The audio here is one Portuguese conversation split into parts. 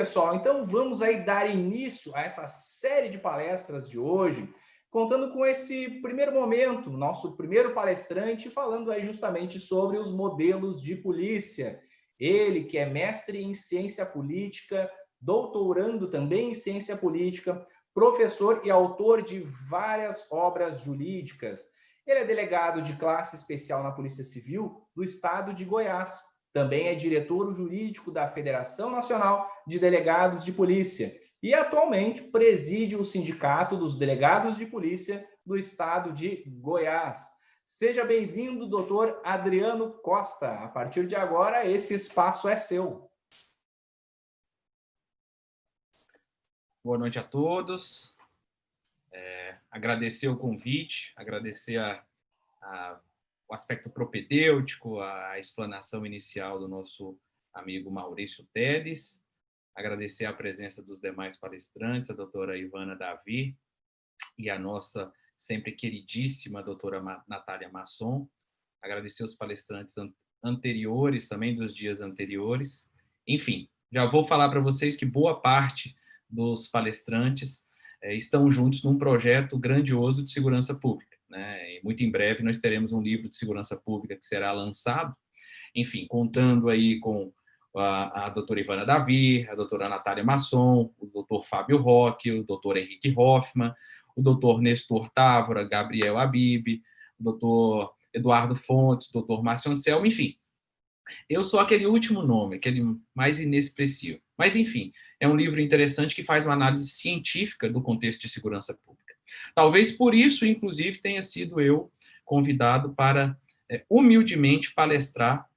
pessoal, então vamos aí dar início a essa série de palestras de hoje, contando com esse primeiro momento, nosso primeiro palestrante, falando aí justamente sobre os modelos de polícia. Ele que é mestre em ciência política, doutorando também em ciência política, professor e autor de várias obras jurídicas. Ele é delegado de classe especial na Polícia Civil do Estado de Goiás. Também é diretor jurídico da Federação Nacional de Delegados de Polícia e atualmente preside o Sindicato dos Delegados de Polícia do Estado de Goiás. Seja bem-vindo, doutor Adriano Costa. A partir de agora, esse espaço é seu. Boa noite a todos. Agradecer o convite, agradecer o aspecto propedêutico, a explanação inicial do nosso amigo Maurício Teles, agradecer a presença dos demais palestrantes, a doutora Ivana Davi e a nossa sempre queridíssima doutora Natália Masson, agradecer os palestrantes anteriores, também dos dias anteriores. Enfim, já vou falar para vocês que boa parte dos palestrantes estão juntos num projeto grandioso de segurança pública, né? E muito em breve nós teremos um livro de segurança pública que será lançado, enfim, contando aí com a doutora Ivana Davi, a doutora Natália Masson, o doutor Fábio Roque, o doutor Henrique Hoffmann, o doutor Nestor Távora, Gabriel Habib, o doutor Eduardo Fontes, o doutor Márcio Anselmo, enfim. Eu sou aquele último nome, aquele mais inexpressivo. Mas, enfim, é um livro interessante que faz uma análise científica do contexto de segurança pública. Talvez por isso, inclusive, tenha sido eu convidado para, humildemente, palestrar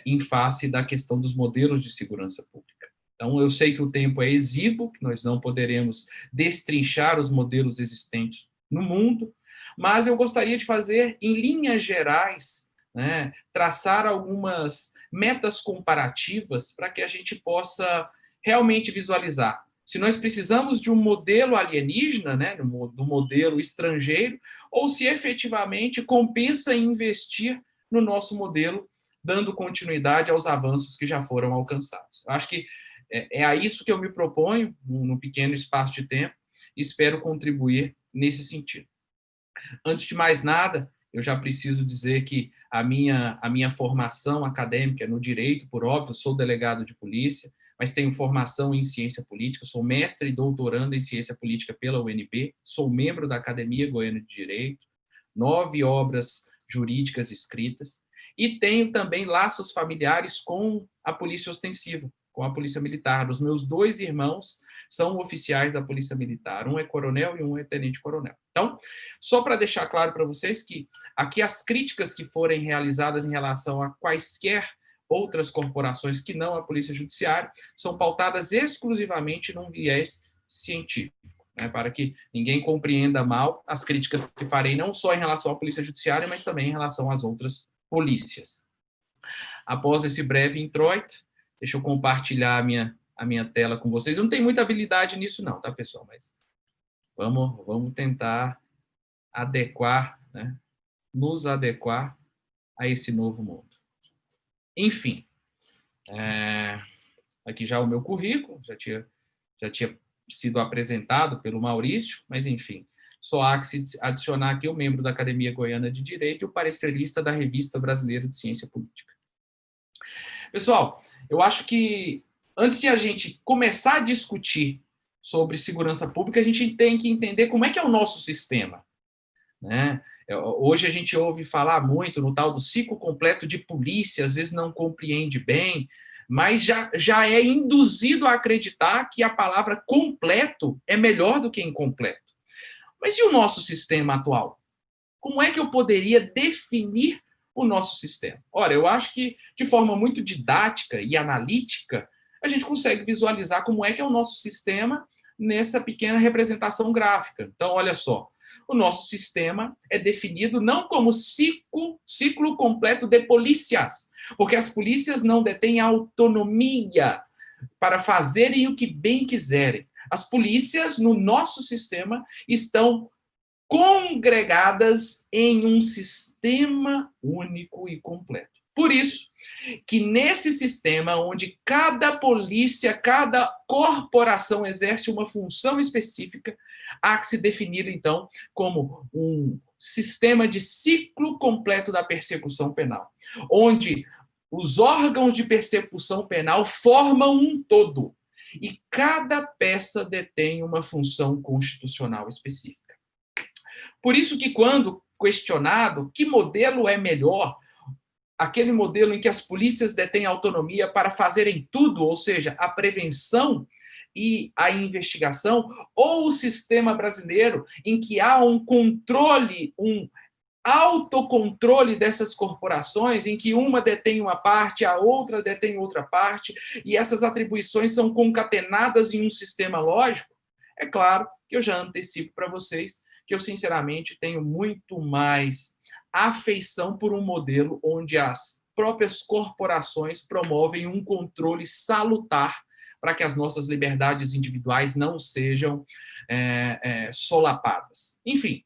em face da questão dos modelos de segurança pública. Então, eu sei que o tempo é exíguo, que nós não poderemos destrinchar os modelos existentes no mundo, mas eu gostaria de fazer, em linhas gerais, né, traçar algumas metas comparativas para que a gente possa realmente visualizar se nós precisamos de um modelo alienígena, né, do modelo estrangeiro, ou se efetivamente compensa investir no nosso modelo, dando continuidade aos avanços que já foram alcançados. Eu acho que é a isso que eu me proponho, num pequeno espaço de tempo, e espero contribuir nesse sentido. Antes de mais nada, eu já preciso dizer que a minha formação acadêmica é no direito, por óbvio, sou delegado de polícia, mas tenho formação em ciência política, sou mestre e doutorando em ciência política pela UNB, sou membro da Academia Goiana de Direito, 9 obras jurídicas escritas, e tenho também laços familiares com a Polícia Ostensiva, com a Polícia Militar. Os meus 2 irmãos são oficiais da Polícia Militar, um é coronel e um é tenente-coronel. Então, só para deixar claro para vocês que aqui as críticas que forem realizadas em relação a quaisquer outras corporações que não a Polícia Judiciária são pautadas exclusivamente num viés científico, né, para que ninguém compreenda mal as críticas que farei não só em relação à Polícia Judiciária, mas também em relação às outras polícias. Após esse breve introito, deixa eu compartilhar a minha tela com vocês. Eu não tenho muita habilidade nisso não, tá, pessoal? Mas vamos tentar adequar, né, nos adequar a esse novo mundo. Enfim, aqui já o meu currículo, já tinha sido apresentado pelo Maurício, mas enfim, só há que se adicionar aqui o membro da Academia Goiana de Direito e o palestrista da Revista Brasileira de Ciência Política. Pessoal, eu acho que antes de a gente começar a discutir sobre segurança pública, a gente tem que entender como é que é o nosso sistema, né? Hoje a gente ouve falar muito no tal do ciclo completo de polícia, às vezes não compreende bem, mas já é induzido a acreditar que a palavra completo é melhor do que incompleto. Mas e o nosso sistema atual? Como é que eu poderia definir o nosso sistema? Ora, eu acho que de forma muito didática e analítica, a gente consegue visualizar como é que é o nosso sistema nessa pequena representação gráfica. Então, olha só, o nosso sistema é definido não como ciclo completo de polícias, porque as polícias não detêm autonomia para fazerem o que bem quiserem. As polícias, no nosso sistema, estão congregadas em um sistema único e completo. Por isso que nesse sistema onde cada polícia, cada corporação exerce uma função específica, há que se definir, então, como um sistema de ciclo completo da persecução penal, onde os órgãos de persecução penal formam um todo e cada peça detém uma função constitucional específica. Por isso que, quando questionado que modelo é melhor, aquele modelo em que as polícias detêm autonomia para fazerem tudo, ou seja, a prevenção e a investigação, ou o sistema brasileiro em que há um controle, um autocontrole dessas corporações, em que uma detém uma parte, a outra detém outra parte, e essas atribuições são concatenadas em um sistema lógico, é claro que eu já antecipo para vocês que eu, sinceramente, tenho muito mais afeição por um modelo onde as próprias corporações promovem um controle salutar para que as nossas liberdades individuais não sejam solapadas. Enfim,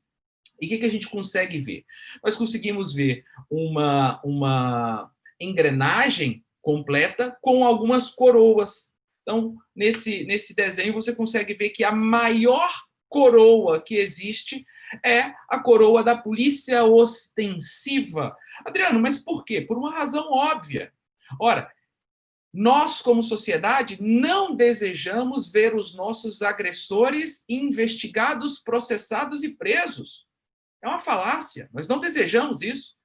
e o que a gente consegue ver? Nós conseguimos ver uma engrenagem completa com algumas coroas. Então, nesse desenho, você consegue ver que a maior coroa que existe é a coroa da polícia ostensiva. Adriano, mas por quê? Por uma razão óbvia. Ora, nós, como sociedade, não desejamos ver os nossos agressores investigados, processados e presos. É uma falácia. Nós não desejamos isso.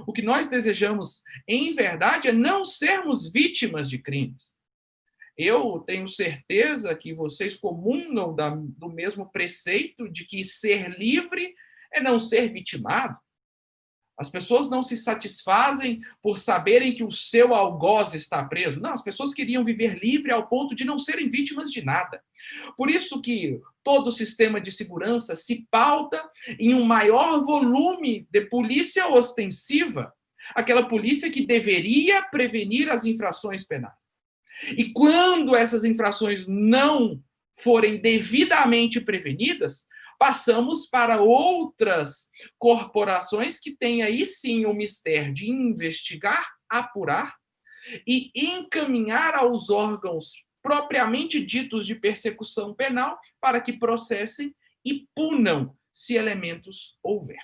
O que nós desejamos, em verdade, é não sermos vítimas de crimes. Eu tenho certeza que vocês comungam do mesmo preceito de que ser livre é não ser vitimado. As pessoas não se satisfazem por saberem que o seu algoz está preso. Não, as pessoas queriam viver livre ao ponto de não serem vítimas de nada. Por isso que todo o sistema de segurança se pauta em um maior volume de polícia ostensiva, aquela polícia que deveria prevenir as infrações penais. E quando essas infrações não forem devidamente prevenidas, passamos para outras corporações que têm aí sim o mistério de investigar, apurar e encaminhar aos órgãos propriamente ditos de persecução penal para que processem e punam se elementos houver.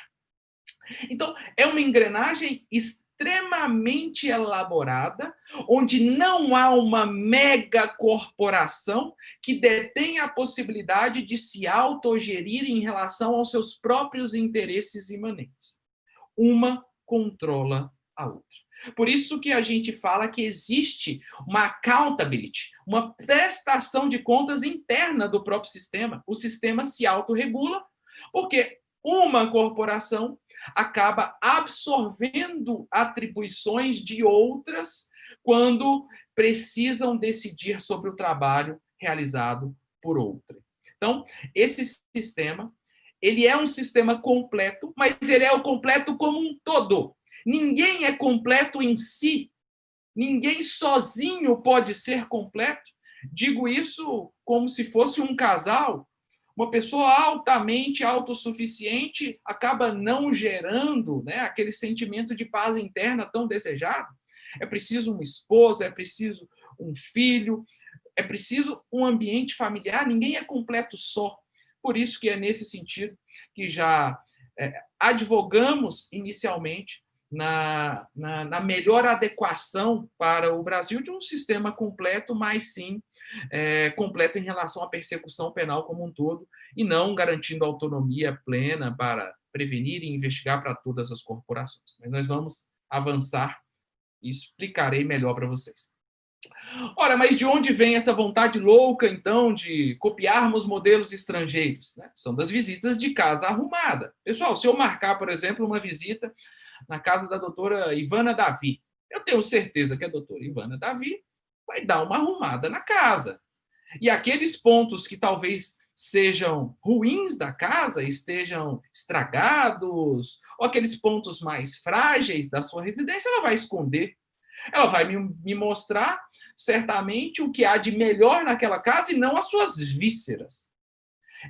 Então, é uma engrenagem extremamente elaborada, onde não há uma mega corporação que detém a possibilidade de se autogerir em relação aos seus próprios interesses imanentes. Uma controla a outra. Por isso que a gente fala que existe uma accountability, uma prestação de contas interna do próprio sistema. O sistema se autorregula, porque uma corporação acaba absorvendo atribuições de outras quando precisam decidir sobre o trabalho realizado por outra. Então, esse sistema, ele é um sistema completo, mas ele é o completo como um todo. Ninguém é completo em si. Ninguém sozinho pode ser completo. Digo isso como se fosse um casal. Uma pessoa altamente autossuficiente acaba não gerando, né, aquele sentimento de paz interna tão desejado. É preciso uma esposa, é preciso um filho, é preciso um ambiente familiar. Ninguém é completo só. Por isso que é nesse sentido que já advogamos inicialmente na melhor adequação para o Brasil de um sistema completo, mas sim completo em relação à persecução penal como um todo, e não garantindo autonomia plena para prevenir e investigar para todas as corporações. Mas nós vamos avançar e explicarei melhor para vocês. Ora, mas de onde vem essa vontade louca, então, de copiarmos modelos estrangeiros? Né? São das visitas de casa arrumada. Pessoal, se eu marcar, por exemplo, uma visita na casa da doutora Ivana Davi, eu tenho certeza que a doutora Ivana Davi vai dar uma arrumada na casa. E aqueles pontos que talvez sejam ruins da casa, estejam estragados, ou aqueles pontos mais frágeis da sua residência, ela vai esconder. Ela vai me mostrar, certamente, o que há de melhor naquela casa e não as suas vísceras.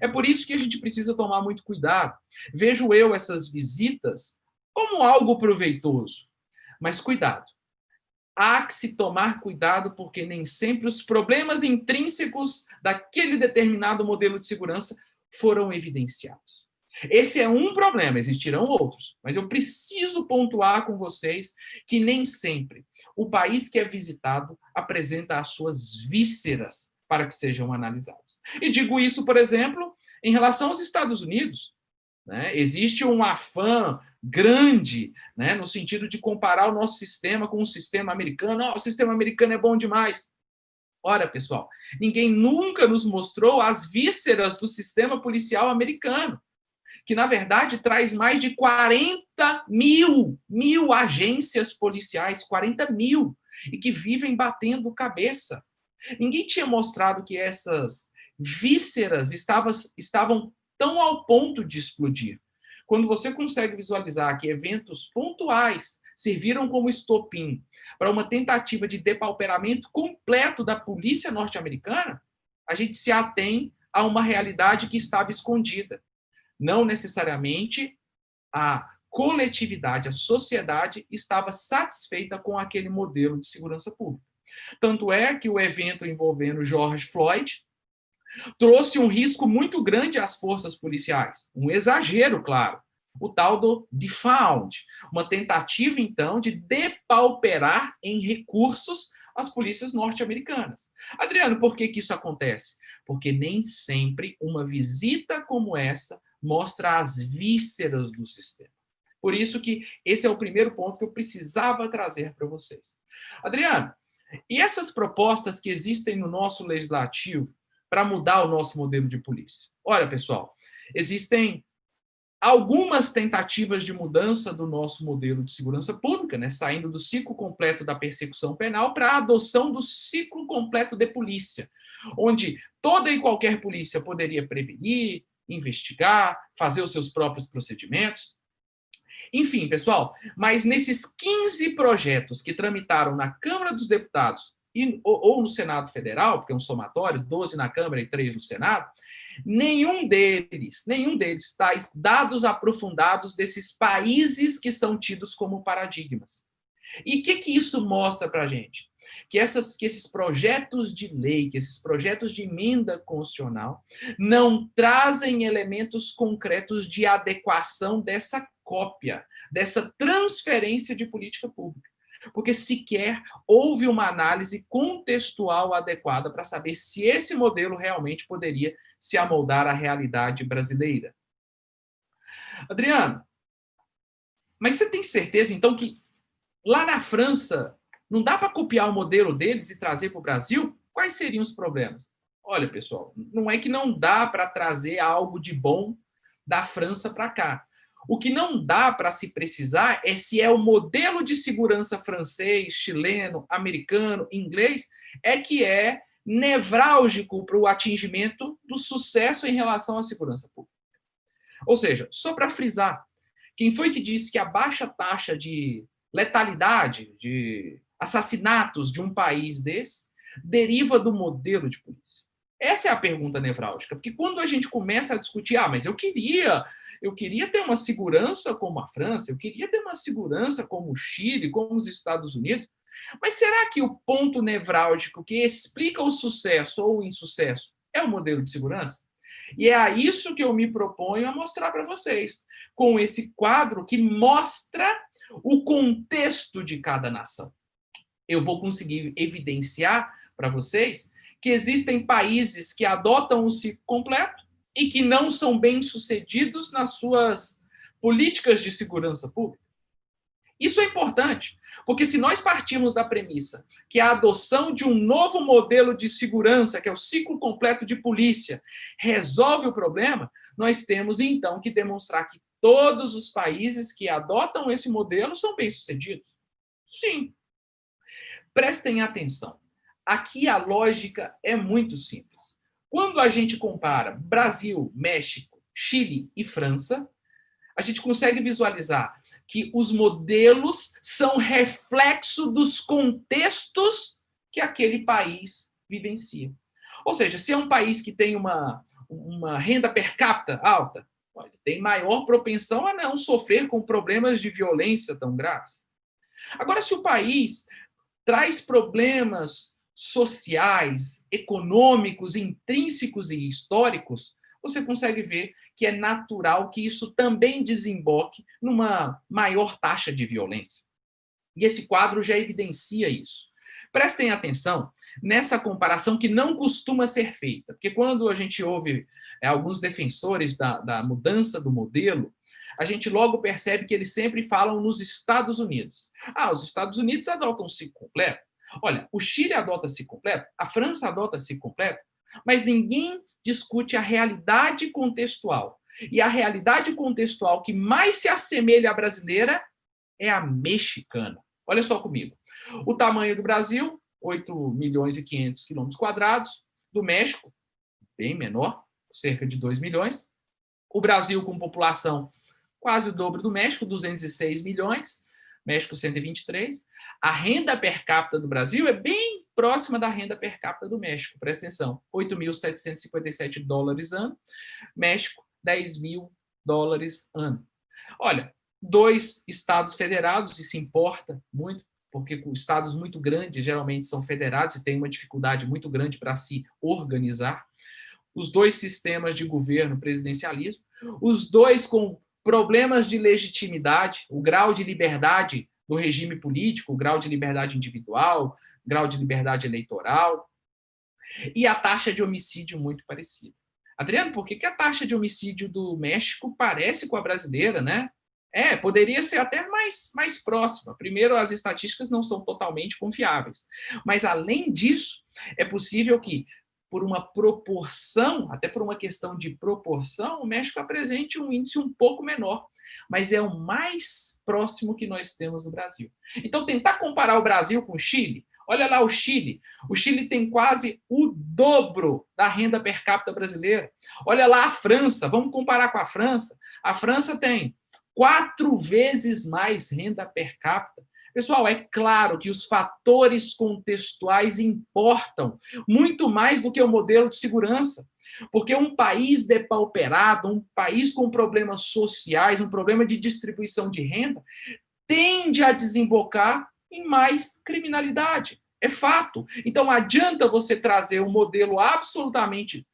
É por isso que a gente precisa tomar muito cuidado. Vejo eu essas visitas como algo proveitoso. Mas cuidado, há que se tomar cuidado, porque nem sempre os problemas intrínsecos daquele determinado modelo de segurança foram evidenciados. Esse é um problema, existirão outros, mas eu preciso pontuar com vocês que nem sempre o país que é visitado apresenta as suas vísceras para que sejam analisadas. E digo isso, por exemplo, em relação aos Estados Unidos. Né? Existe um afã grande, né, no sentido de comparar o nosso sistema com o sistema americano. Oh, o sistema americano é bom demais. Ora, pessoal, ninguém nunca nos mostrou as vísceras do sistema policial americano, que, na verdade, traz mais de 40 mil agências policiais, 40 mil, e que vivem batendo cabeça. Ninguém tinha mostrado que essas vísceras estavam tão ao ponto de explodir. Quando você consegue visualizar que eventos pontuais serviram como estopim para uma tentativa de depauperamento completo da polícia norte-americana, a gente se atém a uma realidade que estava escondida. Não necessariamente a coletividade, a sociedade estava satisfeita com aquele modelo de segurança pública. Tanto é que o evento envolvendo George Floyd trouxe um risco muito grande às forças policiais. Um exagero, claro. O tal do defund, uma tentativa, então, de depauperar em recursos as polícias norte-americanas. Adriano, por que isso acontece? Porque nem sempre uma visita como essa mostra as vísceras do sistema. Por isso que esse é o primeiro ponto que eu precisava trazer para vocês. Adriano, e essas propostas que existem no nosso legislativo para mudar o nosso modelo de polícia? Olha, pessoal, existem algumas tentativas de mudança do nosso modelo de segurança pública, né, saindo do ciclo completo da persecução penal para a adoção do ciclo completo de polícia, onde toda e qualquer polícia poderia prevenir, investigar, fazer os seus próprios procedimentos. Enfim, pessoal, mas nesses 15 projetos que tramitaram na Câmara dos Deputados ou no Senado Federal, porque é um somatório, 12 na Câmara e 3 no Senado, nenhum deles traz dados aprofundados desses países que são tidos como paradigmas. E o que isso mostra para a gente? Que esses projetos de lei, que esses projetos de emenda constitucional não trazem elementos concretos de adequação dessa cópia, dessa transferência de política pública. Porque sequer houve uma análise contextual adequada para saber se esse modelo realmente poderia se amoldar à realidade brasileira. Adriano, mas você tem certeza, então, que lá na França não dá para copiar o modelo deles e trazer para o Brasil? Quais seriam os problemas? Olha, pessoal, não é que não dá para trazer algo de bom da França para cá. O que não dá para se precisar é se é o modelo de segurança francês, chileno, americano, inglês, é que é nevrálgico para o atingimento do sucesso em relação à segurança pública. Ou seja, só para frisar, quem foi que disse que a baixa taxa de letalidade, de assassinatos de um país desse, deriva do modelo de polícia? Essa é a pergunta nevrálgica, porque quando a gente começa a discutir, mas eu queria ter uma segurança como a França, eu queria ter uma segurança como o Chile, como os Estados Unidos, mas será que o ponto nevrálgico que explica o sucesso ou o insucesso é o modelo de segurança? E é a isso que eu me proponho a mostrar para vocês, com esse quadro que mostra o contexto de cada nação. Eu vou conseguir evidenciar para vocês que existem países que adotam o ciclo completo e que não são bem-sucedidos nas suas políticas de segurança pública. Isso é importante, porque se nós partirmos da premissa que a adoção de um novo modelo de segurança, que é o ciclo completo de polícia, resolve o problema, nós temos então que demonstrar que todos os países que adotam esse modelo são bem-sucedidos. Sim. Prestem atenção. Aqui a lógica é muito simples. Quando a gente compara Brasil, México, Chile e França, a gente consegue visualizar que os modelos são reflexo dos contextos que aquele país vivencia. Ou seja, se é um país que tem uma renda per capita alta, tem maior propensão a não sofrer com problemas de violência tão graves. Agora, se o país traz problemas sociais, econômicos, intrínsecos e históricos, você consegue ver que é natural que isso também desemboque numa maior taxa de violência. E esse quadro já evidencia isso. Prestem atenção nessa comparação que não costuma ser feita, porque quando a gente ouve alguns defensores da mudança do modelo, a gente logo percebe que eles sempre falam nos Estados Unidos. Os Estados Unidos adotam o ciclo completo. Olha, o Chile adota ciclo completo, a França adota ciclo completo, mas ninguém discute a realidade contextual. E a realidade contextual que mais se assemelha à brasileira é a mexicana. Olha só comigo. O tamanho do Brasil, 8 milhões e 500 quilômetros quadrados. Do México, bem menor, cerca de 2 milhões. O Brasil com população quase o dobro do México, 206 milhões. México, 123. A renda per capita do Brasil é bem próxima da renda per capita do México. Presta atenção, 8.757 dólares ano. México, 10 mil dólares ano. Olha, 2 estados federados, isso importa muito, porque estados muito grandes geralmente são federados e têm uma dificuldade muito grande para se organizar. Os 2 sistemas de governo presidencialismo, os 2 com problemas de legitimidade, o grau de liberdade do regime político, o grau de liberdade individual, grau de liberdade eleitoral, e a taxa de homicídio muito parecida. Adriano, por que a taxa de homicídio do México parece com a brasileira, né? Poderia ser até mais próxima. Primeiro, as estatísticas não são totalmente confiáveis. Mas, além disso, é possível que, por uma proporção, até por uma questão de proporção, o México apresente um índice um pouco menor. Mas é o mais próximo que nós temos no Brasil. Então, tentar comparar o Brasil com o Chile, olha lá o Chile. O Chile tem quase o dobro da renda per capita brasileira. Olha lá a França. Vamos comparar com a França. A França tem 4 vezes mais renda per capita. Pessoal, é claro que os fatores contextuais importam muito mais do que o modelo de segurança. Porque um país depauperado, um país com problemas sociais, um problema de distribuição de renda, tende a desembocar em mais criminalidade. É fato. Então, adianta você trazer um modelo absolutamente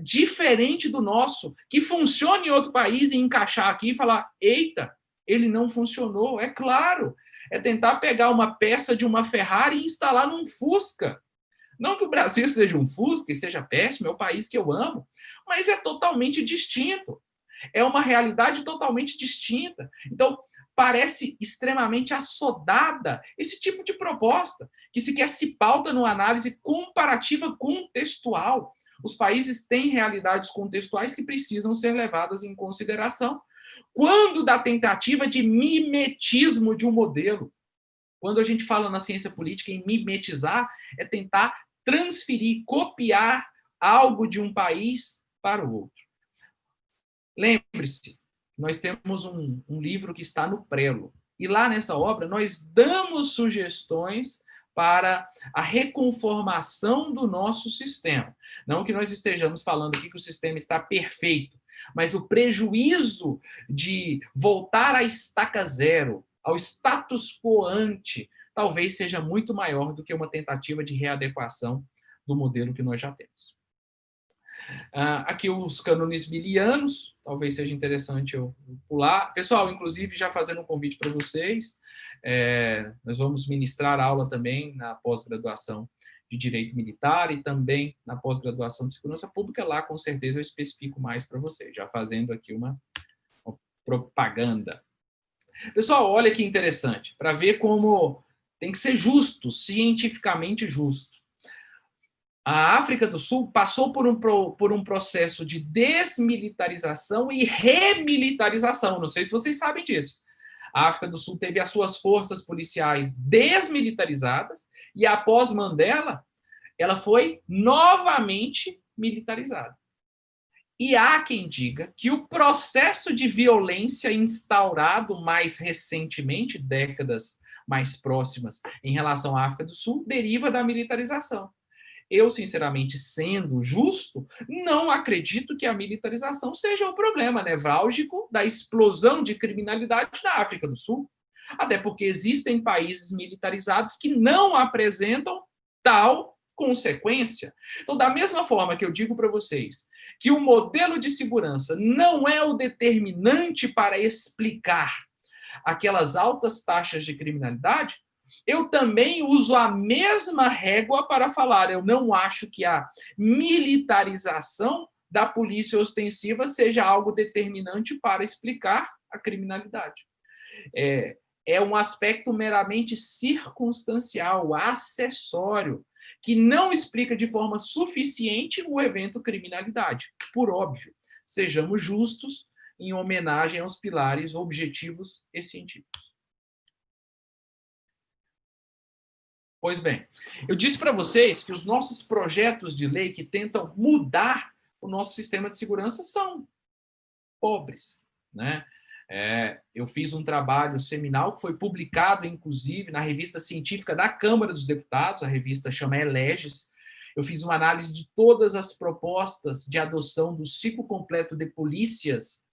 diferente do nosso, que funciona em outro país e encaixar aqui e falar, eita, ele não funcionou. É claro, é tentar pegar uma peça de uma Ferrari e instalar num Fusca. Não que o Brasil seja um Fusca e seja péssimo, é o país que eu amo, mas é totalmente distinto. É uma realidade totalmente distinta. Então, parece extremamente assodada esse tipo de proposta, que sequer se pauta numa análise comparativa contextual. Os países têm realidades contextuais que precisam ser levadas em consideração quando da tentativa de mimetismo de um modelo. Quando a gente fala na ciência política em mimetizar, é tentar transferir, copiar algo de um país para o outro. Lembre-se, nós temos um livro que está no Prelo, e lá nessa obra nós damos sugestões para a reconformação do nosso sistema. Não que nós estejamos falando aqui que o sistema está perfeito, mas o prejuízo de voltar à estaca zero, ao status quo ante, talvez seja muito maior do que uma tentativa de readequação do modelo que nós já temos. Aqui os cânones bilianos, talvez seja interessante eu pular. Pessoal, inclusive, já fazendo um convite para vocês, nós vamos ministrar aula também na pós-graduação de Direito Militar e também na pós-graduação de Segurança Pública. Lá, com certeza, eu especifico mais para vocês, já fazendo aqui uma propaganda. Pessoal, olha que interessante, para ver como tem que ser justo, cientificamente justo. A África do Sul passou por um processo de desmilitarização e remilitarização. Não sei se vocês sabem disso. A África do Sul teve as suas forças policiais desmilitarizadas e, após Mandela, ela foi novamente militarizada. E há quem diga que o processo de violência instaurado mais recentemente, décadas mais próximas, em relação à África do Sul, deriva da militarização. Eu, sinceramente, sendo justo, não acredito que a militarização seja o problema nevrálgico da explosão de criminalidade na África do Sul. Até porque existem países militarizados que não apresentam tal consequência. Então, da mesma forma que eu digo para vocês que o modelo de segurança não é o determinante para explicar aquelas altas taxas de criminalidade, eu também uso a mesma régua para falar. Eu não acho que a militarização da polícia ostensiva seja algo determinante para explicar a criminalidade. É um aspecto meramente circunstancial, acessório, que não explica de forma suficiente o evento criminalidade. Por óbvio, sejamos justos em homenagem aos pilares objetivos e científicos. Pois bem, eu disse para vocês que os nossos projetos de lei que tentam mudar o nosso sistema de segurança são pobres, né? Eu fiz um trabalho seminal que foi publicado, inclusive, na revista científica da Câmara dos Deputados, a revista chama Eleges. Eu fiz uma análise de todas as propostas de adoção do ciclo completo de polícias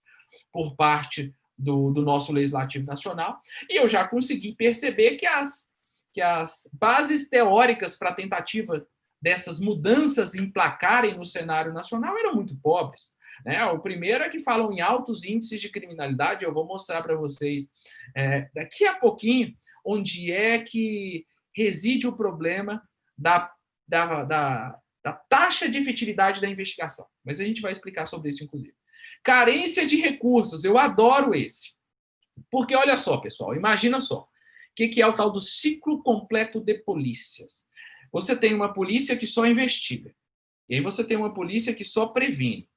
por parte do nosso Legislativo Nacional, e eu já consegui perceber que as bases teóricas para a tentativa dessas mudanças emplacarem no cenário nacional eram muito pobres. O primeiro é que falam em altos índices de criminalidade. Eu vou mostrar para vocês daqui a pouquinho onde é que reside o problema da taxa de efetividade da investigação. Mas a gente vai explicar sobre isso, inclusive. Carência de recursos, eu adoro esse. Porque, olha só, pessoal, imagina só. O que é o tal do ciclo completo de polícias? Você tem uma polícia que só investiga. E aí você tem uma polícia que só previne,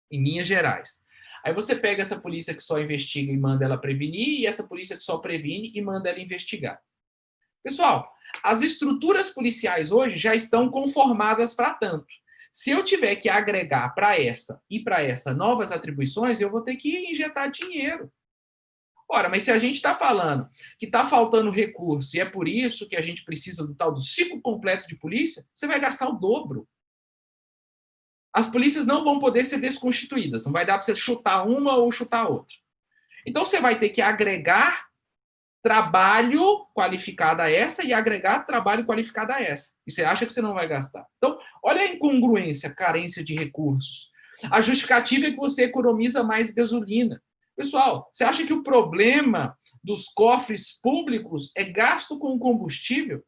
em linhas gerais. Aí você pega essa polícia que só investiga e manda ela prevenir, e essa polícia que só previne e manda ela investigar. Pessoal, as estruturas policiais hoje já estão conformadas para tanto. Se eu tiver que agregar para essa e para essa novas atribuições, eu vou ter que injetar dinheiro. Ora, mas se a gente está falando que está faltando recurso e é por isso que a gente precisa do tal do ciclo completo de polícia, você vai gastar o dobro. As polícias não vão poder ser desconstituídas, não vai dar para você chutar uma ou chutar outra. Então, você vai ter que agregar trabalho qualificado a essa e agregar trabalho qualificado a essa. E você acha que você não vai gastar. Então, olha a incongruência, carência de recursos. A justificativa é que você economiza mais gasolina. Pessoal, você acha que o problema dos cofres públicos é gasto com combustível?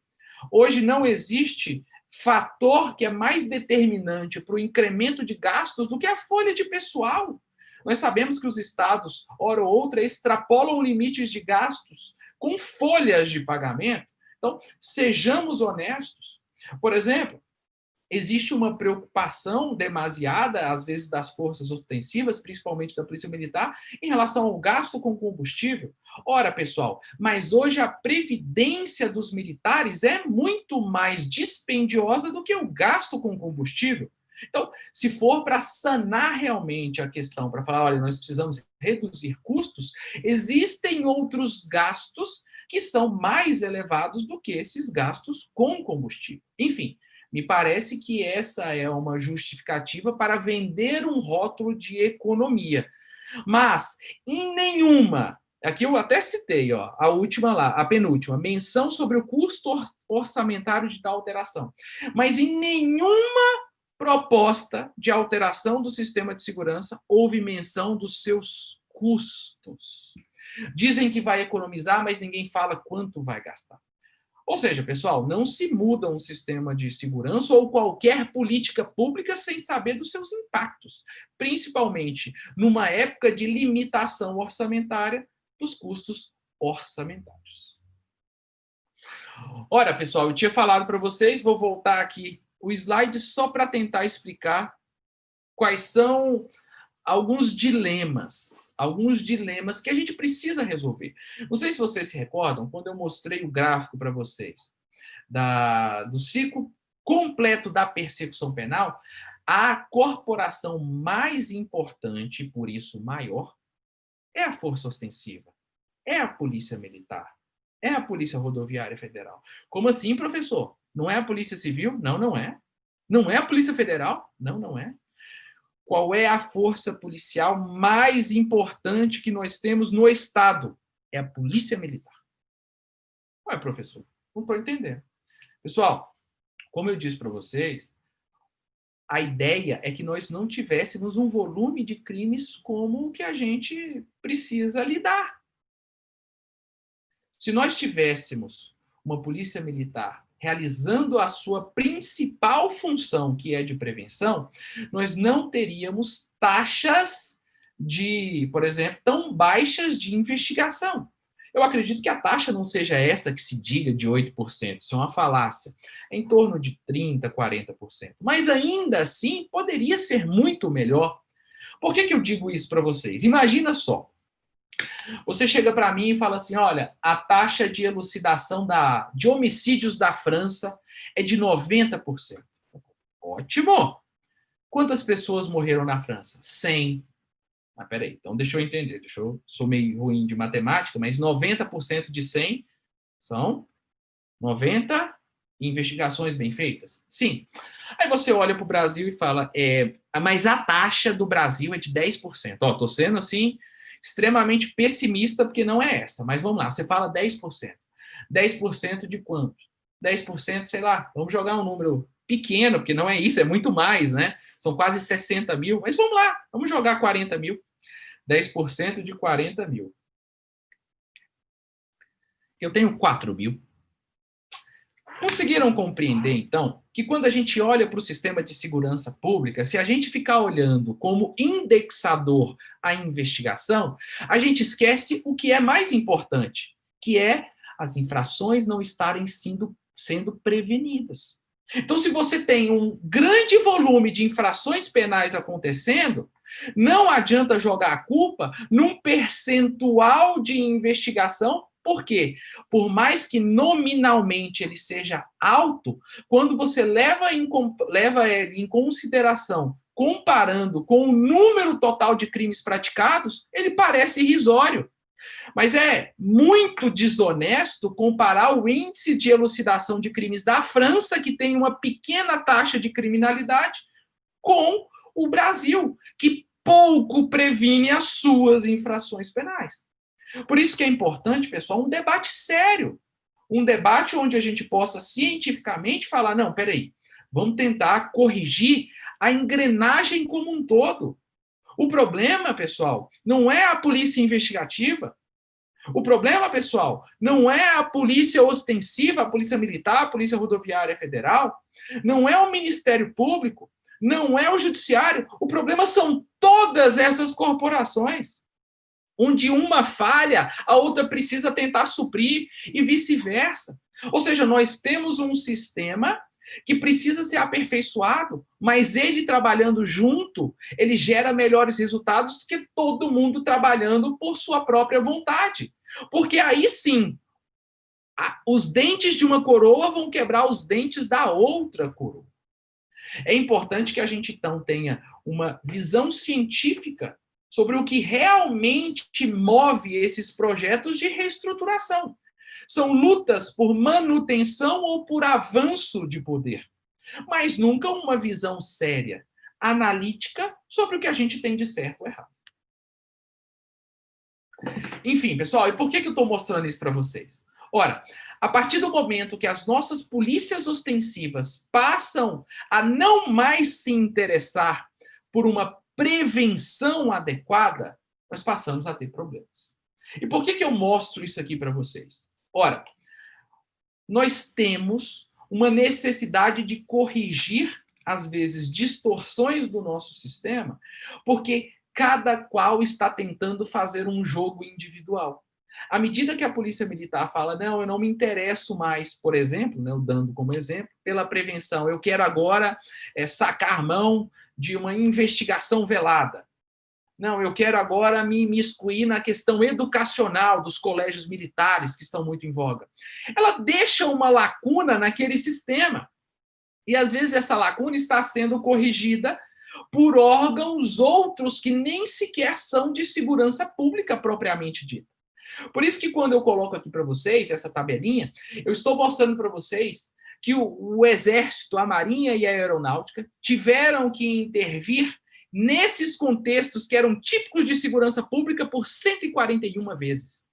Hoje não existe fator que é mais determinante para o incremento de gastos do que a folha de pessoal. Nós sabemos que os estados, hora ou outra, extrapolam limites de gastos com folhas de pagamento. Então, sejamos honestos. Por exemplo, existe uma preocupação demasiada, às vezes, das forças ostensivas, principalmente da Polícia Militar, em relação ao gasto com combustível. Ora, pessoal, mas hoje a previdência dos militares é muito mais dispendiosa do que o gasto com combustível. Então, se for para sanar realmente a questão, para falar, olha, nós precisamos reduzir custos, existem outros gastos que são mais elevados do que esses gastos com combustível. Enfim, me parece que essa é uma justificativa para vender um rótulo de economia. Mas, em nenhuma, aqui eu até citei, a última lá, a penúltima, menção sobre o custo orçamentário de tal alteração. Mas em nenhuma proposta de alteração do sistema de segurança houve menção dos seus custos. Dizem que vai economizar, mas ninguém fala quanto vai gastar. Ou seja, pessoal, não se muda um sistema de segurança ou qualquer política pública sem saber dos seus impactos, principalmente numa época de limitação orçamentária dos custos orçamentários. Ora, pessoal, eu tinha falado para vocês, vou voltar aqui o slide só para tentar explicar quais são alguns dilemas que a gente precisa resolver. Não sei se vocês se recordam, quando eu mostrei o gráfico para vocês do ciclo completo da persecução penal, a corporação mais importante, por isso maior, é a Força Ostensiva, é a Polícia Militar, é a Polícia Rodoviária Federal. Como assim, professor? Não é a Polícia Civil? Não, não é. Não é a Polícia Federal? Não, não é. Qual é a força policial mais importante que nós temos no Estado? É a polícia militar. Ué, professor, não estou entendendo. Pessoal, como eu disse para vocês, a ideia é que nós não tivéssemos um volume de crimes como o que a gente precisa lidar. Se nós tivéssemos uma polícia militar realizando a sua principal função, que é de prevenção, nós não teríamos taxas de, por exemplo, tão baixas de investigação. Eu acredito que a taxa não seja essa que se diga de 8%, isso é uma falácia. É em torno de 30%, 40%. Mas ainda assim, poderia ser muito melhor. Por que eu digo isso para vocês? Imagina só. Você chega para mim e fala assim, olha, a taxa de elucidação de homicídios da França é de 90%. Ótimo! Quantas pessoas morreram na França? 100. Mas peraí, então deixa eu entender. Sou meio ruim de matemática, mas 90% de 100 são 90 investigações bem feitas? Sim. Aí você olha para o Brasil e fala, mas a taxa do Brasil é de 10%. Estou sendo assim extremamente pessimista, porque não é essa. Mas vamos lá, você fala 10%. 10% de quanto? 10%, sei lá, vamos jogar um número pequeno, porque não é isso, é muito mais, né? São quase 60 mil, mas vamos lá, vamos jogar 40 mil. 10% de 40 mil. Eu tenho 4 mil. Conseguiram compreender, então, que quando a gente olha para o sistema de segurança pública, se a gente ficar olhando como indexador a investigação, a gente esquece o que é mais importante, que é as infrações não estarem sendo prevenidas. Então, se você tem um grande volume de infrações penais acontecendo, não adianta jogar a culpa num percentual de investigação. Por quê? Por mais que nominalmente ele seja alto, quando você leva ele em consideração, comparando com o número total de crimes praticados, ele parece irrisório. Mas é muito desonesto comparar o índice de elucidação de crimes da França, que tem uma pequena taxa de criminalidade, com o Brasil, que pouco previne as suas infrações penais. Por isso que é importante, pessoal, um debate sério. Um debate onde a gente possa cientificamente falar, não, peraí, vamos tentar corrigir a engrenagem como um todo. O problema, pessoal, não é a polícia investigativa. O problema, pessoal, não é a polícia ostensiva, a polícia militar, a polícia rodoviária federal, não é o Ministério Público, não é o Judiciário. O problema são todas essas corporações, onde uma falha, a outra precisa tentar suprir e vice-versa. Ou seja, nós temos um sistema que precisa ser aperfeiçoado, mas ele trabalhando junto, ele gera melhores resultados que todo mundo trabalhando por sua própria vontade. Porque aí sim, os dentes de uma coroa vão quebrar os dentes da outra coroa. É importante que a gente, então, tenha uma visão científica sobre o que realmente move esses projetos de reestruturação. São lutas por manutenção ou por avanço de poder, mas nunca uma visão séria, analítica, sobre o que a gente tem de certo ou errado. Enfim, pessoal, e por que eu estou mostrando isso para vocês? Ora, a partir do momento que as nossas polícias ostensivas passam a não mais se interessar por uma prevenção adequada, nós passamos a ter problemas. E por que eu mostro isso aqui para vocês? Ora, nós temos uma necessidade de corrigir, às vezes, distorções do nosso sistema, porque cada qual está tentando fazer um jogo individual. À medida que a polícia militar fala, não, eu não me interesso mais, por exemplo, né, dando como exemplo, pela prevenção, eu quero agora sacar mão de uma investigação velada. Não, eu quero agora me imiscuir na questão educacional dos colégios militares, que estão muito em voga. Ela deixa uma lacuna naquele sistema. E, às vezes, essa lacuna está sendo corrigida por órgãos outros que nem sequer são de segurança pública propriamente dita. Por isso que quando eu coloco aqui para vocês essa tabelinha, eu estou mostrando para vocês que o Exército, a Marinha e a Aeronáutica tiveram que intervir nesses contextos que eram típicos de segurança pública por 141 vezes.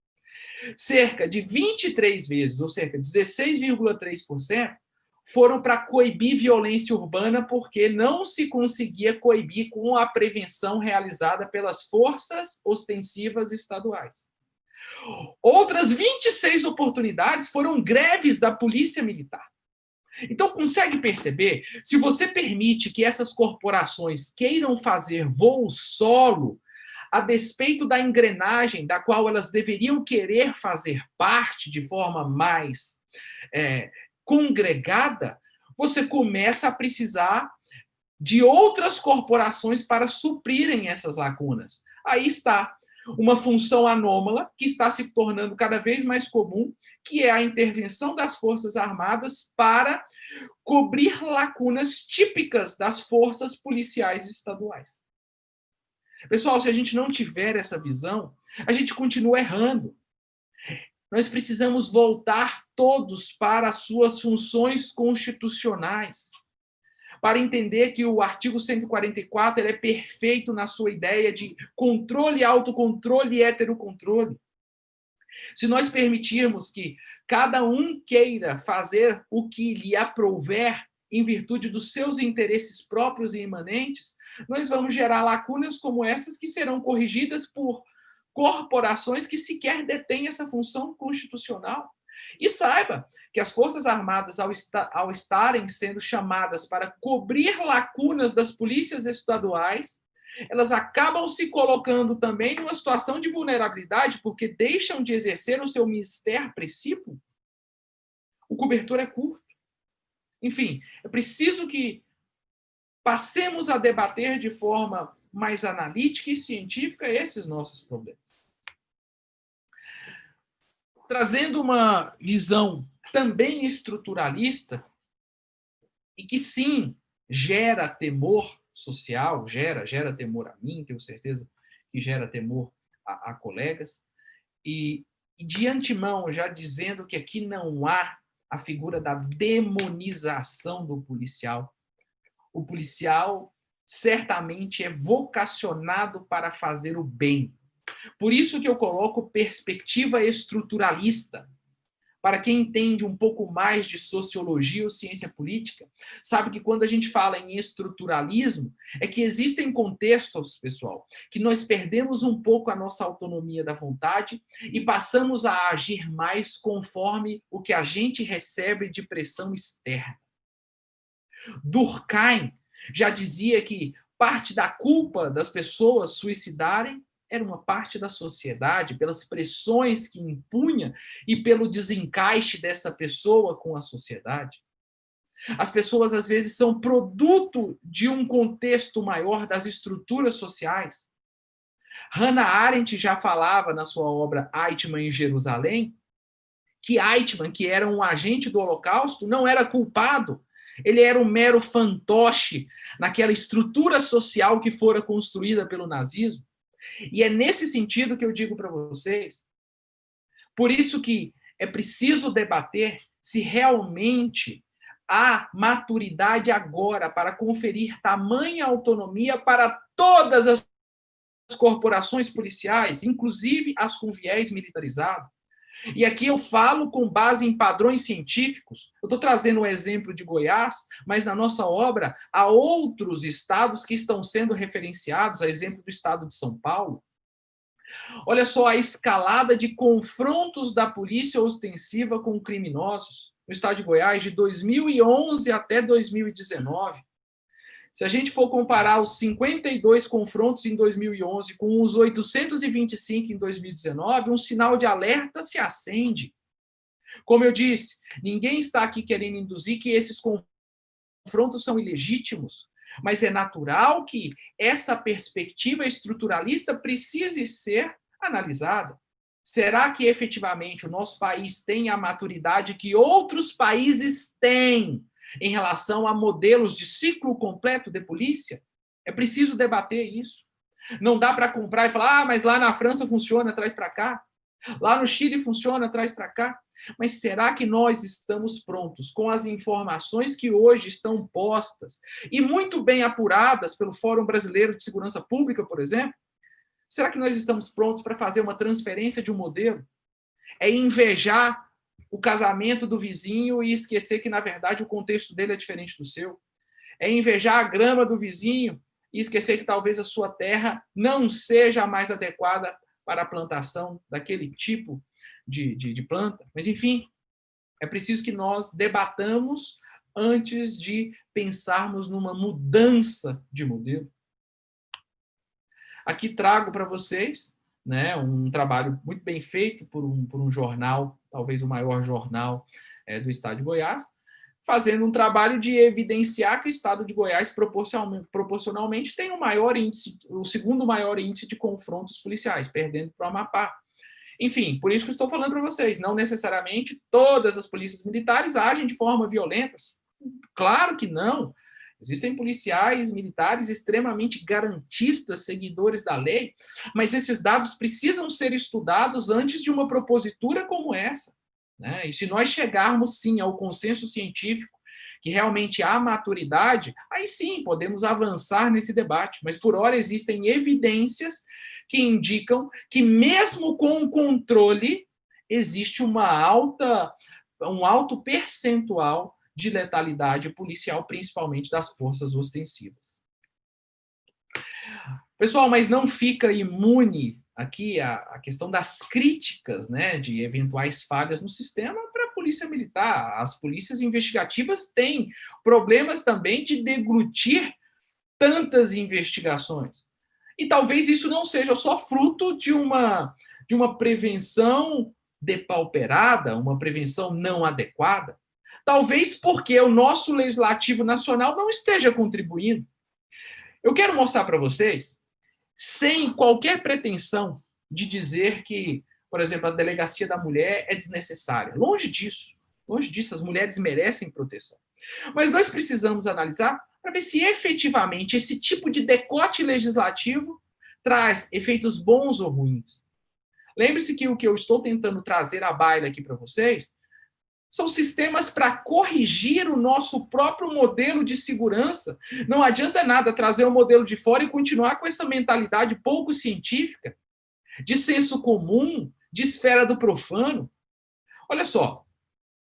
Cerca de 23 vezes, ou cerca de 16,3%, foram para coibir violência urbana porque não se conseguia coibir com a prevenção realizada pelas forças ostensivas estaduais. Outras 26 oportunidades foram greves da Polícia Militar. Então, consegue perceber? Se você permite que essas corporações queiram fazer voo solo, a despeito da engrenagem da qual elas deveriam querer fazer parte de forma mais congregada, você começa a precisar de outras corporações para suprirem essas lacunas. Aí está uma função anômala que está se tornando cada vez mais comum, que é a intervenção das Forças Armadas para cobrir lacunas típicas das forças policiais estaduais. Pessoal, se a gente não tiver essa visão, a gente continua errando. Nós precisamos voltar todos para as suas funções constitucionais, para entender que o artigo 144 ele é perfeito na sua ideia de controle, autocontrole e heterocontrole. Se nós permitirmos que cada um queira fazer o que lhe aprouver em virtude dos seus interesses próprios e imanentes, nós vamos gerar lacunas como essas que serão corrigidas por corporações que sequer detêm essa função constitucional. E saiba que as Forças Armadas, ao estarem sendo chamadas para cobrir lacunas das polícias estaduais, elas acabam se colocando também numa situação de vulnerabilidade, porque deixam de exercer o seu mistério precípio. O cobertor é curto. Enfim, é preciso que passemos a debater de forma mais analítica e científica esses nossos problemas. Trazendo uma visão também estruturalista, e que sim, gera temor social, gera temor a mim, tenho certeza que gera temor a colegas, e de antemão, já dizendo que aqui não há a figura da demonização do policial. O policial certamente é vocacionado para fazer o bem. Por isso que eu coloco perspectiva estruturalista. Para quem entende um pouco mais de sociologia ou ciência política, sabe que quando a gente fala em estruturalismo, é que existem contextos, pessoal, que nós perdemos um pouco a nossa autonomia da vontade e passamos a agir mais conforme o que a gente recebe de pressão externa. Durkheim já dizia que parte da culpa das pessoas suicidarem era uma parte da sociedade, pelas pressões que impunha e pelo desencaixe dessa pessoa com a sociedade. As pessoas, às vezes, são produto de um contexto maior das estruturas sociais. Hannah Arendt já falava na sua obra Eichmann em Jerusalém que Eichmann, que era um agente do Holocausto, não era culpado. Ele era um mero fantoche naquela estrutura social que fora construída pelo nazismo. E é nesse sentido que eu digo para vocês, por isso que é preciso debater se realmente há maturidade agora para conferir tamanha autonomia para todas as corporações policiais, inclusive as com viés militarizado. E aqui eu falo com base em padrões científicos. Eu estou trazendo um exemplo de Goiás, mas na nossa obra há outros estados que estão sendo referenciados, a exemplo do estado de São Paulo. Olha só a escalada de confrontos da polícia ostensiva com criminosos no estado de Goiás de 2011 até 2019. Se a gente for comparar os 52 confrontos em 2011 com os 825 em 2019, um sinal de alerta se acende. Como eu disse, ninguém está aqui querendo induzir que esses confrontos são ilegítimos, mas é natural que essa perspectiva estruturalista precise ser analisada. Será que efetivamente o nosso país tem a maturidade que outros países têm em relação a modelos de ciclo completo de polícia? É preciso debater isso. Não dá para comprar e falar, mas lá na França funciona, traz para cá. Lá no Chile funciona, traz para cá. Mas será que nós estamos prontos com as informações que hoje estão postas e muito bem apuradas pelo Fórum Brasileiro de Segurança Pública, por exemplo? Será que nós estamos prontos para fazer uma transferência de um modelo? É invejar o casamento do vizinho e esquecer que, na verdade, o contexto dele é diferente do seu. É invejar a grama do vizinho e esquecer que talvez a sua terra não seja a mais adequada para a plantação daquele tipo de planta. Mas, enfim, é preciso que nós debatamos antes de pensarmos numa mudança de modelo. Aqui trago para vocês, né, um trabalho muito bem feito por um jornal, talvez o maior jornal do estado de Goiás, fazendo um trabalho de evidenciar que o estado de Goiás proporcionalmente tem o segundo maior índice de confrontos policiais, perdendo para o Amapá. Enfim, por isso que eu estou falando para vocês, não necessariamente todas as polícias militares agem de forma violenta. Claro que não. Existem policiais militares extremamente garantistas, seguidores da lei, mas esses dados precisam ser estudados antes de uma propositura como essa, né? E se nós chegarmos, sim, ao consenso científico, que realmente há maturidade, aí sim podemos avançar nesse debate. Mas, por hora, existem evidências que indicam que, mesmo com o controle, existe um alto percentual de letalidade policial, principalmente das forças ostensivas. Pessoal, mas não fica imune aqui a questão das críticas, né, de eventuais falhas no sistema para a polícia militar. As polícias investigativas têm problemas também de deglutir tantas investigações. E talvez isso não seja só fruto de uma prevenção depauperada, uma prevenção não adequada. Talvez porque o nosso legislativo nacional não esteja contribuindo. Eu quero mostrar para vocês, sem qualquer pretensão de dizer que, por exemplo, a delegacia da mulher é desnecessária. Longe disso, as mulheres merecem proteção. Mas nós precisamos analisar para ver se efetivamente esse tipo de decote legislativo traz efeitos bons ou ruins. Lembre-se que o que eu estou tentando trazer à baila aqui para vocês são sistemas para corrigir o nosso próprio modelo de segurança. Não adianta nada trazer um modelo de fora e continuar com essa mentalidade pouco científica, de senso comum, de esfera do profano. Olha só,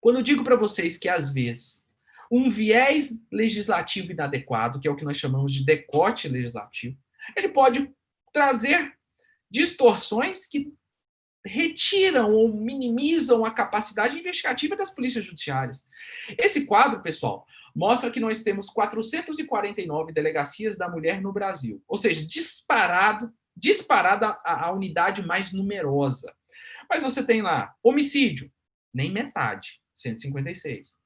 quando eu digo para vocês que, às vezes, um viés legislativo inadequado, que é o que nós chamamos de decote legislativo, ele pode trazer distorções que retiram ou minimizam a capacidade investigativa das polícias judiciárias. Esse quadro, pessoal, mostra que nós temos 449 delegacias da mulher no Brasil, ou seja, disparada a unidade mais numerosa. Mas você tem lá homicídio, nem metade, 156.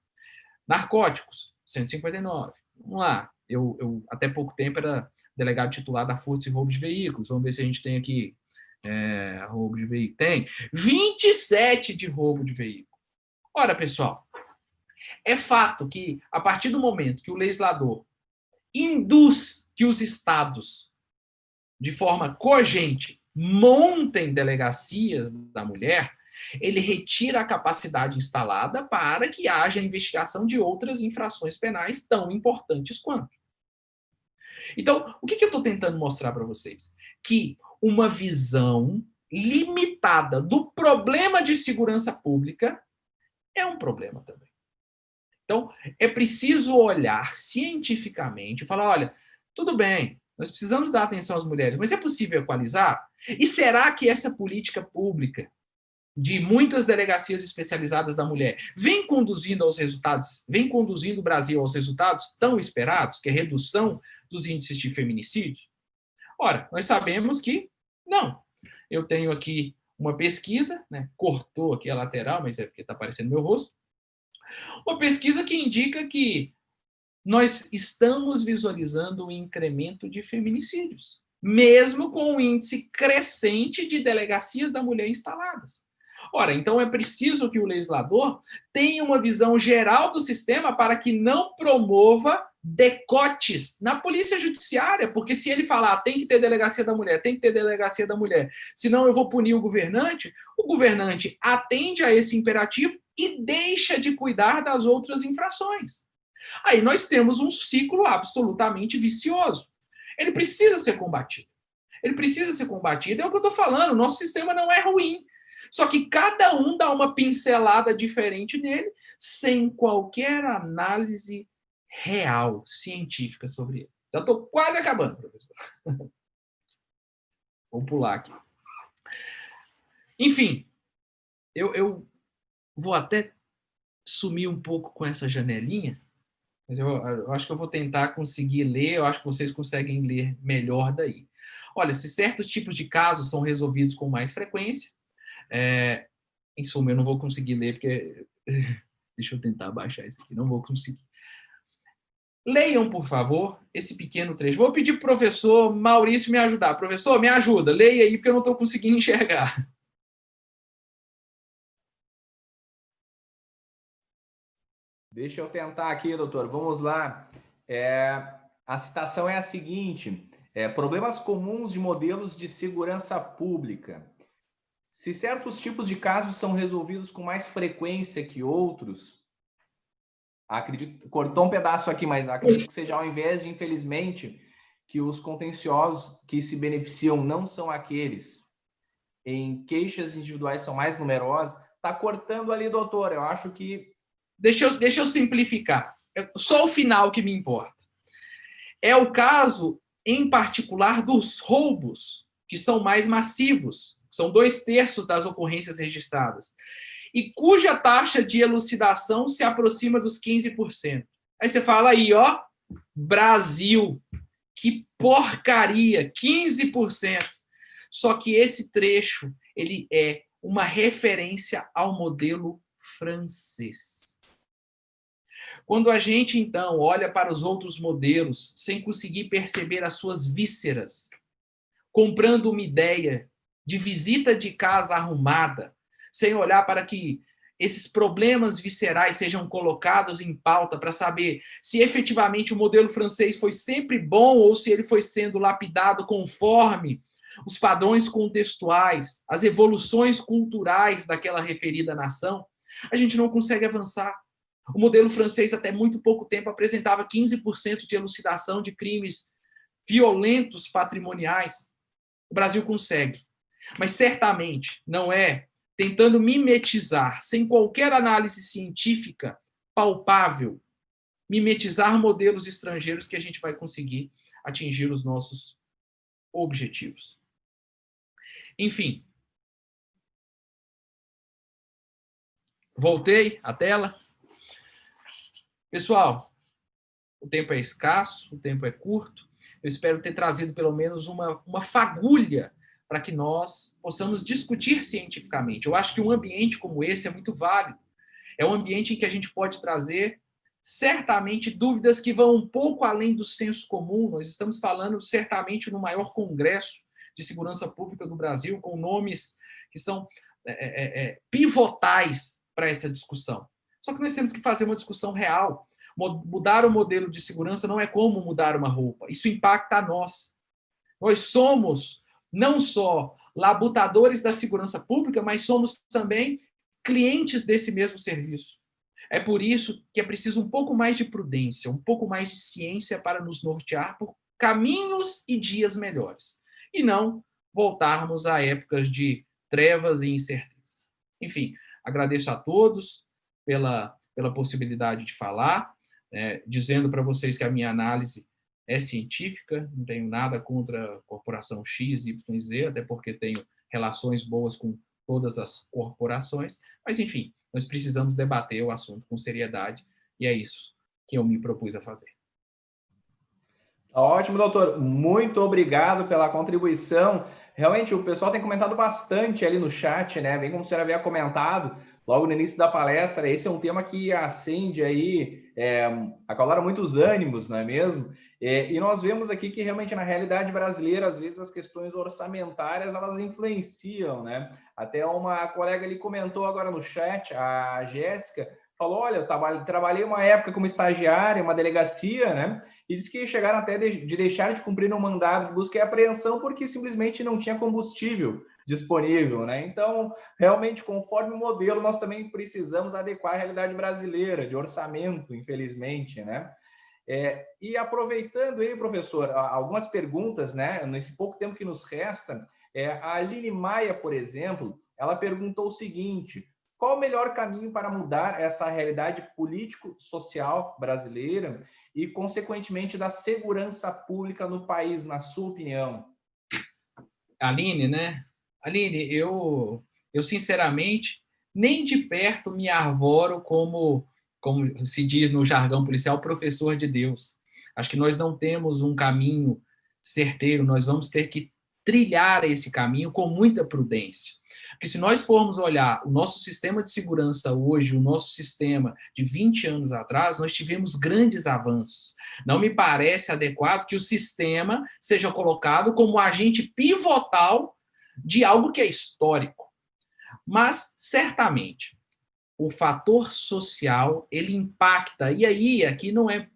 Narcóticos, 159. Vamos lá, eu até pouco tempo era delegado titular da Força de Roubo de Veículos. Vamos ver se a gente tem aqui roubo de veículo. Tem 27 de roubo de veículo. Ora, pessoal, é fato que, a partir do momento que o legislador induz que os estados, de forma cogente, montem delegacias da mulher, ele retira a capacidade instalada para que haja investigação de outras infrações penais tão importantes quanto. Então, o que eu estou tentando mostrar para vocês? Que uma visão limitada do problema de segurança pública é um problema também. Então, é preciso olhar cientificamente e falar, olha, tudo bem, nós precisamos dar atenção às mulheres, mas é possível equalizar? E será que essa política pública de muitas delegacias especializadas da mulher vem conduzindo o Brasil aos resultados tão esperados, que é a redução dos índices de feminicídios? Ora, nós sabemos que não. Eu tenho aqui uma pesquisa, né? Cortou aqui a lateral, mas é porque está aparecendo meu rosto. Uma pesquisa que indica que nós estamos visualizando um incremento de feminicídios, mesmo com o índice crescente de delegacias da mulher instaladas. Ora, então é preciso que o legislador tenha uma visão geral do sistema para que não promova decotes na polícia judiciária, porque se ele falar tem que ter delegacia da mulher, senão eu vou punir o governante atende a esse imperativo e deixa de cuidar das outras infrações. Aí nós temos um ciclo absolutamente vicioso. Ele precisa ser combatido. É o que eu estou falando, o nosso sistema não é ruim. Só que cada um dá uma pincelada diferente nele, sem qualquer análise real, científica sobre ele. Já estou quase acabando, professor. Vou pular aqui. Enfim, eu vou até sumir um pouco com essa janelinha, mas eu acho que eu vou tentar conseguir ler, eu acho que vocês conseguem ler melhor daí. Olha, se certos tipos de casos são resolvidos com mais frequência, em suma, eu não vou conseguir ler, porque... Deixa eu tentar baixar isso aqui, não vou conseguir. Leiam, por favor, esse pequeno trecho. Vou pedir para o professor Maurício me ajudar. Professor, me ajuda, leia aí, porque eu não estou conseguindo enxergar. Deixa eu tentar aqui, doutor. Vamos lá. A citação é a seguinte: problemas comuns de modelos de segurança pública. Se certos tipos de casos são resolvidos com mais frequência que outros, acredito, cortou um pedaço aqui, mas acredito que seja ao invés de, infelizmente, que os contenciosos que se beneficiam não são aqueles em queixas individuais são mais numerosas. Está cortando ali, doutor. Eu acho que... Deixa eu simplificar. Só o final que me importa. É o caso, em particular, dos roubos, que são mais massivos. São 2/3 das ocorrências registradas. E cuja taxa de elucidação se aproxima dos 15%. Aí você fala aí, ó, Brasil, que porcaria, 15%. Só que esse trecho, ele é uma referência ao modelo francês. Quando a gente, então, olha para os outros modelos sem conseguir perceber as suas vísceras, comprando uma ideia de visita de casa arrumada, sem olhar para que esses problemas viscerais sejam colocados em pauta para saber se efetivamente o modelo francês foi sempre bom ou se ele foi sendo lapidado conforme os padrões contextuais, as evoluções culturais daquela referida nação, a gente não consegue avançar. O modelo francês, até muito pouco tempo, apresentava 15% de elucidação de crimes violentos patrimoniais. O Brasil consegue. Mas certamente não é tentando mimetizar, sem qualquer análise científica palpável, mimetizar modelos estrangeiros que a gente vai conseguir atingir os nossos objetivos. Enfim. Voltei à tela. Pessoal, o tempo é escasso, o tempo é curto. Eu espero ter trazido pelo menos uma fagulha para que nós possamos discutir cientificamente. Eu acho que um ambiente como esse é muito válido. É um ambiente em que a gente pode trazer, certamente, dúvidas que vão um pouco além do senso comum. Nós estamos falando, certamente, no maior congresso de segurança pública do Brasil, com nomes que são pivotais para essa discussão. Só que nós temos que fazer uma discussão real. Mudar o modelo de segurança não é como mudar uma roupa. Isso impacta a nós. Nós somos não só labutadores da segurança pública, mas somos também clientes desse mesmo serviço. É por isso que é preciso um pouco mais de prudência, um pouco mais de ciência para nos nortear por caminhos e dias melhores. E não voltarmos a épocas de trevas e incertezas. Enfim, agradeço a todos pela possibilidade de falar, dizendo para vocês que a minha análise é científica, não tenho nada contra a corporação X, Y, Z, até porque tenho relações boas com todas as corporações, mas, enfim, nós precisamos debater o assunto com seriedade, e é isso que eu me propus a fazer. Ótimo, doutor. Muito obrigado pela contribuição. Realmente, o pessoal tem comentado bastante ali no chat, né? Bem como você havia comentado logo no início da palestra, esse é um tema que acende aí, acalora muitos ânimos, não é mesmo? E nós vemos aqui que realmente na realidade brasileira, às vezes as questões orçamentárias, elas influenciam, né? Até uma colega ali comentou agora no chat, a Jéssica, falou, olha, eu trabalhei uma época como estagiária, uma delegacia, né? E disse que chegaram até de deixar de cumprir um mandado de busca e apreensão porque simplesmente não tinha combustível disponível, né? Então, realmente, conforme o modelo, nós também precisamos adequar a realidade brasileira, de orçamento, infelizmente, né? E aproveitando aí, professor, algumas perguntas, né? Nesse pouco tempo que nos resta, a Aline Maia, por exemplo, ela perguntou o seguinte: qual o melhor caminho para mudar essa realidade político-social brasileira e, consequentemente, da segurança pública no país, na sua opinião? Aline, né? Aline, eu sinceramente nem de perto me arvoro como se diz no jargão policial, professor de Deus. Acho que nós não temos um caminho certeiro, nós vamos ter que trilhar esse caminho com muita prudência. Porque se nós formos olhar o nosso sistema de segurança hoje, o nosso sistema de 20 anos atrás, nós tivemos grandes avanços. Não me parece adequado que o sistema seja colocado como agente pivotal de algo que é histórico. Mas, certamente, o fator social, ele impacta, e aí, aqui não é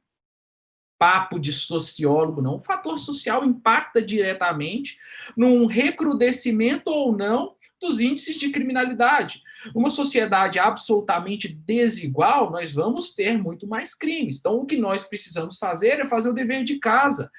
papo de sociólogo, não. O fator social impacta diretamente num recrudescimento ou não dos índices de criminalidade. Uma sociedade absolutamente desigual, nós vamos ter muito mais crimes. Então, o que nós precisamos fazer é fazer o dever de casa.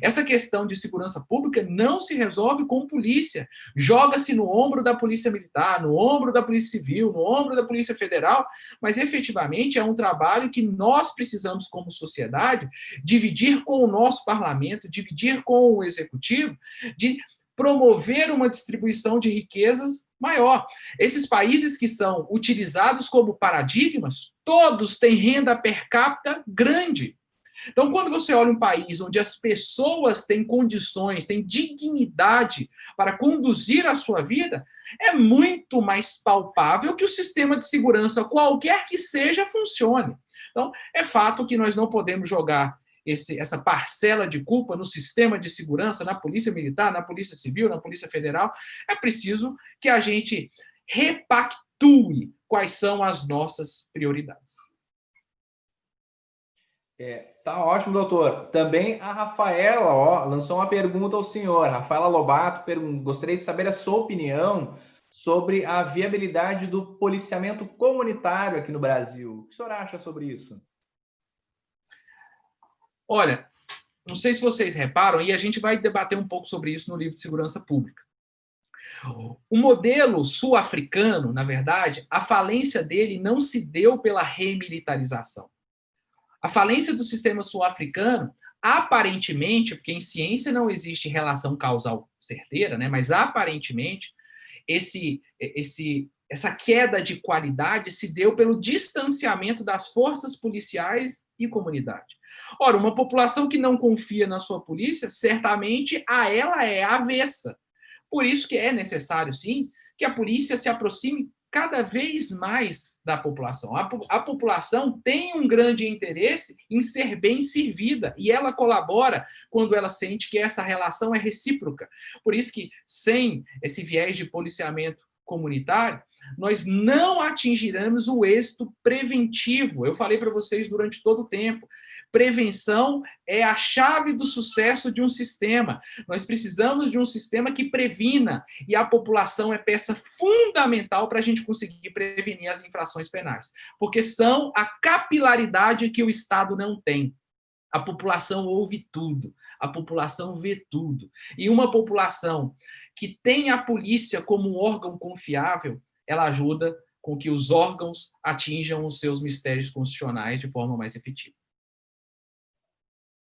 Essa questão de segurança pública não se resolve com polícia. Joga-se no ombro da polícia militar, no ombro da polícia civil, no ombro da polícia federal, mas efetivamente é um trabalho que nós precisamos, como sociedade, dividir com o nosso parlamento, dividir com o executivo, de promover uma distribuição de riquezas maior. Esses países que são utilizados como paradigmas, todos têm renda per capita grande. Então, quando você olha um país onde as pessoas têm condições, têm dignidade para conduzir a sua vida, é muito mais palpável que o sistema de segurança, qualquer que seja, funcione. Então, é fato que nós não podemos jogar essa parcela de culpa no sistema de segurança, na polícia militar, na polícia civil, na polícia federal. É preciso que a gente repactue quais são as nossas prioridades. Tá ótimo, doutor. Também a Rafaela lançou uma pergunta ao senhor. Rafaela Lobato gostaria de saber a sua opinião sobre a viabilidade do policiamento comunitário aqui no Brasil. O que o senhor acha sobre isso? Olha, não sei se vocês reparam, e a gente vai debater um pouco sobre isso no livro de Segurança Pública. O modelo sul-africano, na verdade, a falência dele não se deu pela remilitarização. A falência do sistema sul-africano, aparentemente, porque em ciência não existe relação causal certeira, né, mas aparentemente essa queda de qualidade se deu pelo distanciamento das forças policiais e comunidade. Ora, uma população que não confia na sua polícia, certamente a ela é avessa. Por isso que é necessário, sim, que a polícia se aproxime cada vez mais da população. A população tem um grande interesse em ser bem servida e ela colabora quando ela sente que essa relação é recíproca. Por isso que, sem esse viés de policiamento comunitário, nós não atingiremos o êxito preventivo. Eu falei para vocês durante todo o tempo. Prevenção é a chave do sucesso de um sistema. Nós precisamos de um sistema que previna, e a população é peça fundamental para a gente conseguir prevenir as infrações penais, porque são a capilaridade que o Estado não tem. A população ouve tudo, a população vê tudo. E uma população que tem a polícia como um órgão confiável, ela ajuda com que os órgãos atinjam os seus mistérios constitucionais de forma mais efetiva.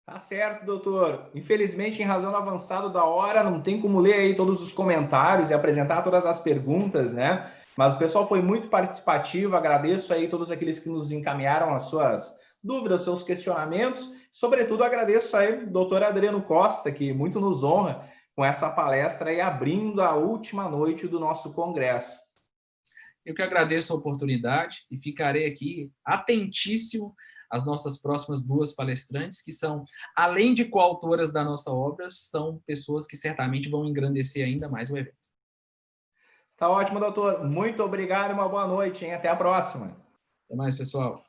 Tá certo, doutor. Infelizmente, em razão do avançado da hora, não tem como ler aí todos os comentários e apresentar todas as perguntas, né? Mas o pessoal foi muito participativo. Agradeço aí todos aqueles que nos encaminharam as suas dúvidas, seus questionamentos. Sobretudo, agradeço aí o doutor Adriano Costa, que muito nos honra com essa palestra e abrindo a última noite do nosso congresso. Eu que agradeço a oportunidade e ficarei aqui atentíssimo as nossas próximas duas palestrantes, que são, além de coautoras da nossa obra, são pessoas que certamente vão engrandecer ainda mais o evento. Tá ótimo, doutor. Muito obrigado e uma boa noite, hein? Até a próxima. Até mais, pessoal.